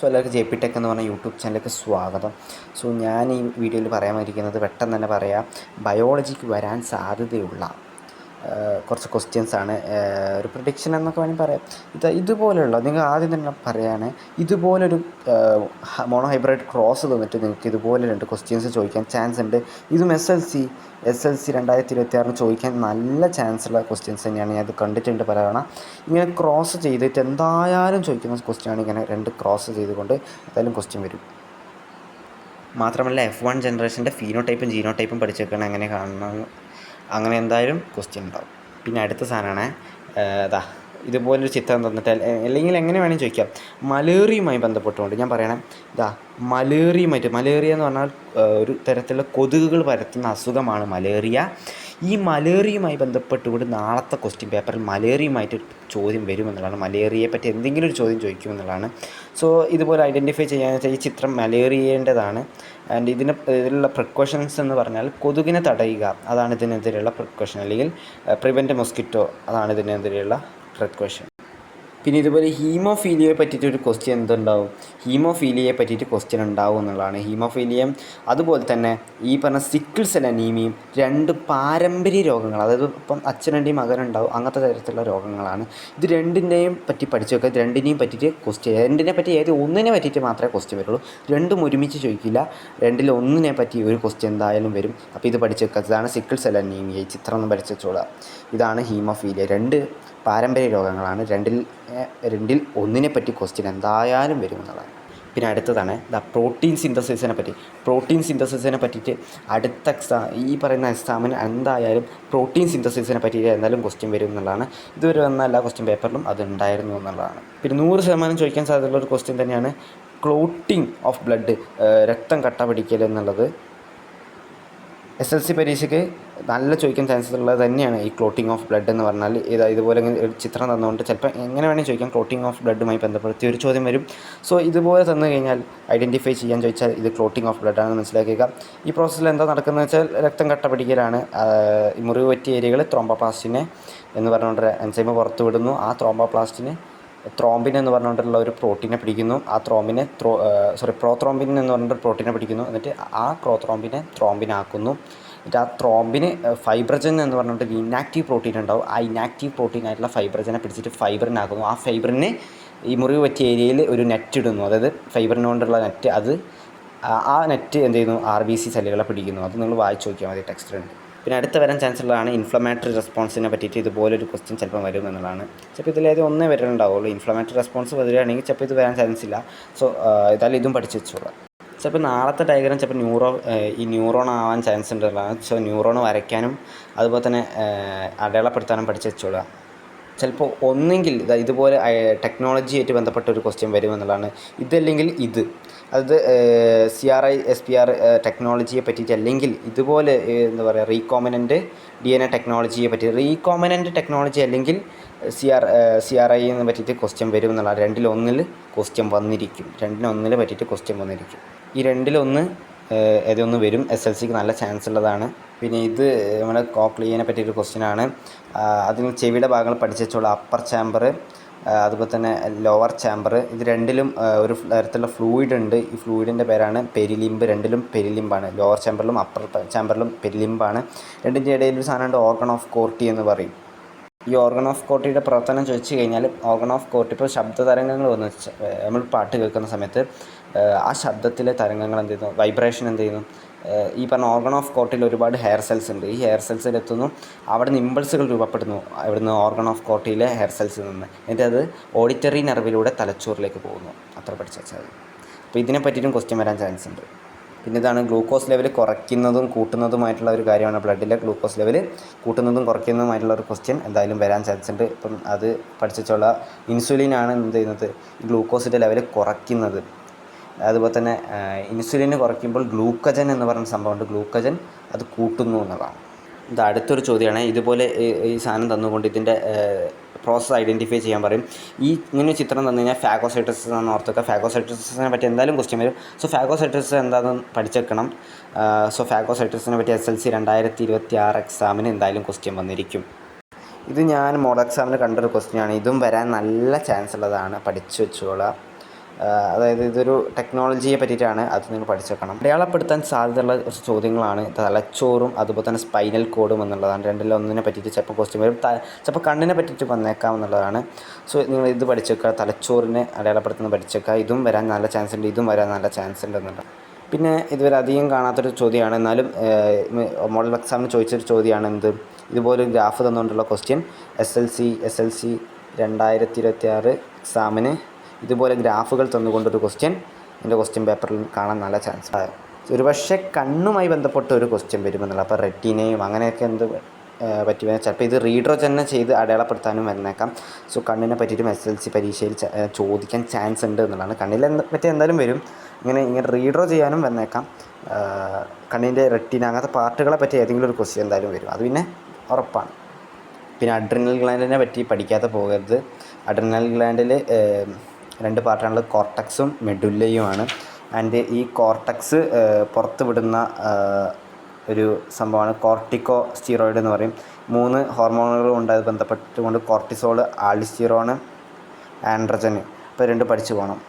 എല്ലാവർക്കും JP Tech എന്ന് പറഞ്ഞ യൂട്യൂബ് ചാനലിലേക്ക് സ്വാഗതം. ഞാൻ ഈ വീഡിയോയിൽ പറയാനിരിക്കുന്നത് പെട്ടെന്ന് തന്നെ പറയാം, ബയോളജിക്ക് വരാൻ സാധ്യതയുള്ള കുറച്ച് ക്വസ്റ്റ്യൻസാണ്. ഒരു പ്രിഡിക്ഷൻ എന്നൊക്കെ വേണമെങ്കിൽ പറയാം. ഇതുപോലെയുള്ള നിങ്ങൾ ആദ്യം തന്നെ പറയുകയാണ്, ഇതുപോലൊരു മോണോ ഹൈബ്രിഡ് ക്രോസ് തന്നിട്ട് നിങ്ങൾക്ക് ഇതുപോലെ 2 ക്വസ്റ്റ്യൻസ് ചോദിക്കാൻ ചാൻസ് ഉണ്ട്. ഇതും SLC 2026 ചോദിക്കാൻ നല്ല ചാൻസുള്ള ക്വസ്റ്റ്യൻസ് തന്നെയാണ്. ഞാനത് കണ്ടിട്ടുണ്ട് പലതവണ. ഇങ്ങനെ ക്രോസ് ചെയ്തിട്ട് എന്തായാലും ചോദിക്കുന്ന ക്വസ്റ്റ്യനാണ്. ഇങ്ങനെ 2 ക്രോസ് ചെയ്തുകൊണ്ട് എന്തായാലും ക്വസ്റ്റ്യൻ വരും. മാത്രമല്ല F1 ജനറേഷൻ്റെ ഫീനോടൈപ്പും ജീനോടൈപ്പും പഠിച്ചേക്കണം എങ്ങനെ കാണണം, അങ്ങനെ എന്തായാലും ക്വസ്റ്റ്യൻ ഉണ്ടാവും. പിന്നെ അടുത്ത സാധനമാണ് ഇതുപോലൊരു ചിത്രം തന്നിട്ട്, അല്ലെങ്കിൽ എങ്ങനെ വേണമെങ്കിൽ ചോദിക്കാം. മലേറിയയുമായി ബന്ധപ്പെട്ടുകൊണ്ട് ഞാൻ പറയണേ, മലേറിയ എന്ന് പറഞ്ഞാൽ ഒരു തരത്തിലുള്ള കൊതുകുകൾ പരത്തുന്ന അസുഖമാണ് മലേറിയ. ഈ മലേറിയയുമായി ബന്ധപ്പെട്ടുകൊണ്ട് നാളത്തെ ക്വസ്റ്റ്യൻ പേപ്പറിൽ മലേറിയയുമായിട്ട് ചോദ്യം വരുമെന്നുള്ളതാണ്. മലേറിയയെ പറ്റി എന്തെങ്കിലും ഒരു ചോദ്യം ചോദിക്കുമെന്നുള്ളതാണ്. ഇതുപോലെ ഐഡൻറ്റിഫൈ ചെയ്യാന്ന് വെച്ചാൽ ഈ ചിത്രം മലേറിയേൻ്റെതാണ്. ആൻഡ് ഇതിലുള്ള പ്രിക്കോഷൻസ് എന്ന് പറഞ്ഞാൽ കൊതുകിനെ തടയുക, അതാണ് ഇതിനെതിരെയുള്ള പ്രിക്കോഷൻ, അല്ലെങ്കിൽ പ്രിവെൻറ്റ് മൊസ്കിറ്റോ, അതാണ് ഇതിനെതിരെയുള്ള പ്രിക്കോഷൻ. പിന്നെ ഇതുപോലെ ഹീമോഫീലിയയെ പറ്റിയിട്ടൊരു ക്വസ്റ്റ്യൻ എന്തുണ്ടാവും, ഹീമോഫീലിയയെ പറ്റിയിട്ട് ക്വസ്റ്റ്യൻ ഉണ്ടാവും എന്നുള്ളതാണ്. ഹീമോഫീലിയം അതുപോലെ തന്നെ ഈ പറഞ്ഞ സിക്കിൾ സെൽ അനീമിയയും 2 പാരമ്പര്യ രോഗങ്ങൾ, അതായത് ഇപ്പം അച്ഛനുണ്ടെയും മകനുണ്ടാവും, അങ്ങനത്തെ തരത്തിലുള്ള രോഗങ്ങളാണ്. ഇത് രണ്ടിനെയും പറ്റി പഠിച്ചു വെക്കുക. രണ്ടിനെയും പറ്റിയിട്ട് ക്വസ്റ്റ്യൻ, രണ്ടിനെ പറ്റി ഏത് ഒന്നിനെ പറ്റിയിട്ട് മാത്രമേ ക്വസ്റ്റ്യൻ വരുള്ളൂ. രണ്ടും ഒരുമിച്ച് ചോദിക്കില്ല. രണ്ടിൽ ഒന്നിനെ പറ്റി ഒരു ക്വസ്റ്റ്യൻ എന്തായാലും വരും. അപ്പോൾ ഇത് പഠിച്ചു വെക്കുക. ഇതാണ് സിക്കിൾ സെൽ അനീമിയ. ഈ ചിത്രം ഒന്ന് പഠിച്ചു വെച്ചോളുക. ഇതാണ് ഹീമോഫീലിയ. 2 പാരമ്പര്യ രോഗങ്ങളാണ്. രണ്ടിൽ ഒന്നിനെ പറ്റി ക്വസ്റ്റ്യൻ എന്തായാലും വരുമെന്നുള്ളതാണ്. പിന്നെ അടുത്തതാണ് പ്രോട്ടീൻ സിന്തസിസിനെ പറ്റിയിട്ട് അടുത്ത ഈ പറയുന്ന എക്സാമിന് എന്തായാലും പ്രോട്ടീൻ സിന്തസിസിനെ പറ്റിയിട്ട് എന്തായാലും ക്വസ്റ്റ്യൻ വരും എന്നുള്ളതാണ്. ഇതുവരെ വന്ന എല്ലാ ക്വസ്റ്റ്യൻ പേപ്പറിലും അത് ഉണ്ടായിരുന്നു എന്നുള്ളതാണ്. പിന്നെ 100% ചോദിക്കാൻ സാധ്യതയുള്ള ഒരു ക്വസ്റ്റ്യൻ തന്നെയാണ് ക്ലോട്ടിങ് ഓഫ് ബ്ലഡ്, രക്തം കട്ട പിടിക്കൽ എന്നുള്ളത്. SLC പരീക്ഷയ്ക്ക് നല്ല ചോദിക്കാൻ ചാൻസസ് ഉള്ളത് തന്നെയാണ് ഈ ക്ലോട്ടിങ് ഓഫ് ബ്ലഡ് എന്ന് പറഞ്ഞാൽ. ഇതുപോലെ ഒരു ചിത്രം തന്നുകൊണ്ട് ചിലപ്പോൾ എങ്ങനെ വേണമെങ്കിൽ ചോദിക്കാം, ക്ലോട്ടിങ് ഓഫ് ബ്ലഡുമായി ബന്ധപ്പെടുത്തി ഒരു ചോദ്യം വരും. ഇതുപോലെ തന്നു കഴിഞ്ഞാൽ ഐഡൻറ്റിഫൈ ചെയ്യാൻ ചോദിച്ചാൽ ഇത് ക്ലോട്ടിങ് ഓഫ് ബ്ലഡ് ആണെന്ന് മനസ്സിലാക്കുക. ഈ പ്രോസസ്സിൽ എന്താ നടക്കുന്നത് വെച്ചാൽ രക്തം കട്ട പിടിക്കലാണ്. മുറിവ് പറ്റിയ ഏരിയകൾ ത്രോംബോപ്ലാസ്റ്റിനെ എന്ന് പറഞ്ഞുകൊണ്ട് എൻസൈം പുറത്തു വിടുന്നു. ആ ത്രോംബിൻ എന്ന് പറഞ്ഞുകൊണ്ടുള്ള ഒരു പ്രോട്ടീനെ പിടിക്കുന്നു. ആ പ്രോത്രോംബിൻ എന്ന് പറഞ്ഞിട്ട് പ്രോട്ടീനെ പിടിക്കുന്നു. എന്നിട്ട് ആ പ്രോത്രോംബിനെ ത്രോംബിനാക്കുന്നു. എന്നിട്ട് ആ ത്രോംബിന് ഫൈബ്രജൻ എന്ന് പറഞ്ഞിട്ട് ഇനാക്റ്റീവ് പ്രോട്ടീൻ ഉണ്ടാവും. ആ ഇനാക്റ്റീവ് പ്രോട്ടീൻ ആയിട്ടുള്ള ഫൈബ്രജനെ പിടിച്ചിട്ട് ഫൈബ്രിനാക്കുന്നു. ആ ഫൈബ്രിനെ ഈ മുറിവ് പറ്റിയ ഏരിയയിൽ ഒരു നെറ്റ് ഇടുന്നു, അതായത് ഫൈബ്രിനുകൊണ്ടുള്ള നെറ്റ്. ആ നെറ്റ് എന്ത് ചെയ്യുന്നു, RBC സെല്ലുകളെ പിടിക്കുന്നു. അത് നിങ്ങൾ വായിച്ച് നോക്കിയാൽ മതി, ടെക്സ്റ്റിലുണ്ട്. പിന്നെ അടുത്ത വരാൻ ചാൻസ് ഉള്ളതാണ് ഇൻഫ്ലമേറ്ററി റെസ്പോൺസിനെ പറ്റിയിട്ട് ഇതുപോലൊരു ക്വസ്റ്റ്യൻ ചിലപ്പോൾ വരും എന്നുള്ളതാണ്. ചിലപ്പോൾ ഇതിലേത് ഒന്നേ വരുന്നുണ്ടാവുള്ളൂ. ഇൻഫ്ലമേറ്ററി റെസ്പോൺസ് വരികയാണെങ്കിൽ ചിലപ്പോൾ ഇത് വരാൻ ചാൻസ് ഇല്ല. ഏതായാലും ഇതും പഠിച്ച് വെച്ചോളാം. ചിലപ്പോൾ നാളത്തെ ഡയഗ്രാം ചിലപ്പോൾ ന്യൂറോൺ ആവാൻ ചാൻസ് ഉള്ളതാണ്. ന്യൂറോൺ വരയ്ക്കാനും അതുപോലെ തന്നെ അടയാളപ്പെടുത്താനും പഠിച്ച് വെച്ചോളുക. ചിലപ്പോൾ ഒന്നെങ്കിൽ ഇതുപോലെ ടെക്നോളജിയായിട്ട് ബന്ധപ്പെട്ട ഒരു ക്വസ്റ്റ്യൻ വരുമെന്നുള്ളതാണ്. ഇതല്ലെങ്കിൽ അതായത് CRI SPR ടെക്നോളജിയെ പറ്റിയിട്ട്, അല്ലെങ്കിൽ ഇതുപോലെ എന്താ പറയുക, റീകോമിനൻ്റ് DNA ടെക്നോളജിയെ പറ്റി, റീകോമിനൻ്റ് ടെക്നോളജി അല്ലെങ്കിൽ CRI എന്ന് പറ്റിയിട്ട് ക്വസ്റ്റ്യൻ വരുമെന്നുള്ളതാണ്. 2-1 ക്വസ്റ്റ്യൻ വന്നിരിക്കും. 2-1 പറ്റിയിട്ട് ക്വസ്റ്റ്യൻ വന്നിരിക്കും. ഈ 2-1 ഏതൊന്ന് വരും. SLCക്ക് നല്ല ചാൻസ് ഉള്ളതാണ്. പിന്നെ ഇത് നമ്മുടെ കോക്ലിയനെ പറ്റിയൊരു ക്വസ്റ്റ്യനാണ്. അതിന് ചെവിയുടെ ഭാഗങ്ങൾ പഠിച്ചു വെച്ചോളൂ. അപ്പർ ചാമ്പർ അതുപോലെ തന്നെ ലോവർ ചാമ്പർ. ഇത് രണ്ടിലും ഒരു തരത്തിലുള്ള ഫ്ലൂയിഡ് ഉണ്ട്. ഈ ഫ്ലൂയിഡിൻ്റെ പേരാണ് പെരിലിംബ്. രണ്ടിലും പെരിലിംബാണ്. Lower ചാമ്പറിലും upper ചാമ്പറിലും പെരിലിംബാണ്. രണ്ടിൻ്റെ ഇടയിൽ ഒരു സാധനമുണ്ട്, ഓർഗൺ ഓഫ് കോർട്ടി എന്ന് പറയും. ഈ ഓർഗൺ ഓഫ് കോർട്ടിയുടെ പ്രവർത്തനം ചോദിച്ചു കഴിഞ്ഞാൽ, ഓർഗൺ ഓഫ് കോർട്ടി ഇപ്പോൾ ശബ്ദ തരംഗങ്ങൾ വന്ന് നമ്മൾ പാട്ട് കേൾക്കുന്ന സമയത്ത് ആ ശബ്ദത്തിലെ തരംഗങ്ങൾ എന്ത് ചെയ്യുന്നു, വൈബ്രേഷൻ എന്ത് ചെയ്യുന്നു, ഈ പറഞ്ഞ ഓർഗൺ ഓഫ് കോർട്ടിൽ ഒരുപാട് ഹെയർ സെൽസ് ഉണ്ട്. ഈ ഹെയർ സെൽസിലെത്തുന്നു, അവിടെ നിന്ന് ഇമ്പൾസുകൾ രൂപപ്പെടുന്നു. അവിടുന്ന് ഓർഗൺ ഓഫ് കോർട്ടിയിലെ ഹെയർ സെൽസിൽ നിന്ന്. എന്നിട്ട് അത് ഓഡിറ്ററി നെർവിലൂടെ തലച്ചോറിലേക്ക് പോകുന്നു. അത്ര പഠിച്ചു വെച്ചാൽ. അപ്പോൾ ഇതിനെ പറ്റിയിട്ടും ക്വസ്റ്റ്യൻ വരാൻ ചാൻസ് ഉണ്ട്. പിന്നെ ഇതാണ് ഗ്ലൂക്കോസ് ലെവൽ കുറയ്ക്കുന്നതും കൂട്ടുന്നതുമായിട്ടുള്ള ഒരു കാര്യമാണ്. ബ്ലഡിലെ ഗ്ലൂക്കോസ് ലെവൽ കൂട്ടുന്നതും കുറയ്ക്കുന്നതുമായിട്ടുള്ള ഒരു ക്വസ്റ്റ്യൻ എന്തായാലും വരാൻ ചാൻസ് ഉണ്ട്. ഇപ്പം അത് പഠിച്ചുള്ള ഇൻസുലിനാണ് എന്ത് ചെയ്യുന്നത്, ഗ്ലൂക്കോസിൻ്റെ ലെവൽ കുറയ്ക്കുന്നത്. അതുപോലെ തന്നെ ഇൻസുലിന് കുറയ്ക്കുമ്പോൾ ഗ്ലൂക്കജൻ എന്ന് പറയുന്ന സംഭവമുണ്ട്. ഗ്ലൂക്കജൻ അത് കൂട്ടുന്നു എന്നുള്ളതാണ്. ഇത് അടുത്തൊരു ചോദ്യമാണ്. ഇതുപോലെ ഈ സാധനം തന്നുകൊണ്ട് ഇതിൻ്റെ പ്രോസസ്സ് ഐഡൻറ്റിഫൈ ചെയ്യാൻ പറയും. ഇങ്ങനെ ചിത്രം തന്നു കഴിഞ്ഞാൽ ഫാഗോസൈറ്റോസിസ് എന്ന് ഓർത്തുക. ഫാഗോസൈറ്റോസിസിനെ പറ്റി എന്തായാലും ക്വസ്റ്റ്യൻ വരും. ഫാഗോസൈറ്റോസിസ് എന്താണെന്ന് പഠിച്ചേക്കണം. ഫാഗോസൈറ്റോസിസിനെ പറ്റി SLC 2026 എക്സാമിന് എന്തായാലും ക്വസ്റ്റ്യൻ വന്നിരിക്കും. ഇത് ഞാൻ മോഡൽ എക്സാമിന് കണ്ടൊരു ക്വസ്റ്റ്യനാണ്. ഇതും വരാൻ നല്ല ചാൻസ് ഉള്ളതാണ്, പഠിച്ചു വെച്ചോളാം. അതായത് ഇതൊരു ടെക്നോളജിയെ പറ്റിയിട്ടാണ്, അത് നിങ്ങൾ പഠിച്ചു വെക്കണം. അടയാളപ്പെടുത്താൻ സാധ്യതയുള്ള കുറച്ച് ചോദ്യങ്ങളാണ് തലച്ചോറും അതുപോലെ തന്നെ സ്പൈനൽ കോഡും എന്നുള്ളതാണ്. രണ്ടിലൊന്നിനെ പറ്റിയിട്ട് ചിലപ്പോൾ ക്വസ്റ്റ്യൻ വരും. ചിലപ്പോൾ കണ്ണിനെ പറ്റിയിട്ട് വന്നേക്കാം എന്നുള്ളതാണ്. സോ നിങ്ങൾ ഇത് പഠിച്ചു വെക്കുക, തലച്ചോറിനെ അടയാളപ്പെടുത്തുന്നത് പഠിച്ചു വെക്കുക. ഇതും വരാൻ നല്ല ചാൻസ് ഉണ്ട്, ഇതും വരാൻ നല്ല ചാൻസ് ഉണ്ട് എന്നുള്ളത്. പിന്നെ ഇതുവരെ അധികം കാണാത്തൊരു ചോദ്യമാണ്, എന്നാലും മോഡൽ എക്സാമിന് ചോദിച്ചൊരു ചോദ്യമാണ് എന്ത്, ഇതുപോലെ ഗ്രാഫ് തന്നുകൊണ്ടുള്ള ക്വസ്റ്റ്യൻ SLC 2026 എക്സാമിന് ഇതുപോലെ ഗ്രാഫുകൾ തന്നുകൊണ്ടൊരു ക്വസ്റ്റ്യൻ എൻ്റെ ക്വസ്റ്റ്യൻ പേപ്പറിൽ കാണാൻ നല്ല ചാൻസ്. ഒരുപക്ഷെ കണ്ണുമായി ബന്ധപ്പെട്ട ഒരു ക്വസ്റ്റ്യൻ വരുമെന്നുള്ള, അപ്പോൾ റെറ്റിനയും അങ്ങനെയൊക്കെ എന്ത് പറ്റി ചിലപ്പോൾ ഇത് റീഡ്രോ തന്നെ ചെയ്ത് അടയാളപ്പെടുത്താനും വരുന്നേക്കാം. സോ കണ്ണിനെ പറ്റിയിട്ടും SLC പരീക്ഷയിൽ ചോദിക്കാൻ ചാൻസ് ഉണ്ട് എന്നുള്ളതാണ്. കണ്ണിനെ പറ്റി എന്തായാലും വരും, ഇങ്ങനെ റീഡ്രോ ചെയ്യാനും വന്നേക്കാം. കണ്ണിൻ്റെ റെറ്റിന അങ്ങനത്തെ പാർട്ടുകളെ പറ്റി ഏതെങ്കിലും ഒരു ക്വസ്റ്റ്യൻ എന്തായാലും വരും, അത് പിന്നെ ഉറപ്പാണ്. പിന്നെ അഡ്രിനൽ ഗ്ലാൻഡിനെ പറ്റി പഠിക്കാതെ പോകരുത്. അഡ്രിനൽ ഗ്ലാൻഡിൽ 2 പാർട്ടാണുള്ളത്, കോർട്ടക്സും മെഡുല്ലയുമാണ്. ആൻഡ് ഈ കോർട്ടക്സ് പുറത്ത് വിടുന്ന ഒരു സംഭവമാണ് കോർട്ടിക്കോ സ്റ്റീറോയിഡ് എന്ന് പറയും. 3 ഹോർമോണുകളും ഉണ്ട് ബന്ധപ്പെട്ടുകൊണ്ട്, കോർട്ടിസോൾ, ആൾഡിസ്റ്റീറോൺ, ആൻഡ്രജൻ. ഇപ്പോൾ 2 പഠിച്ചു പോകണം.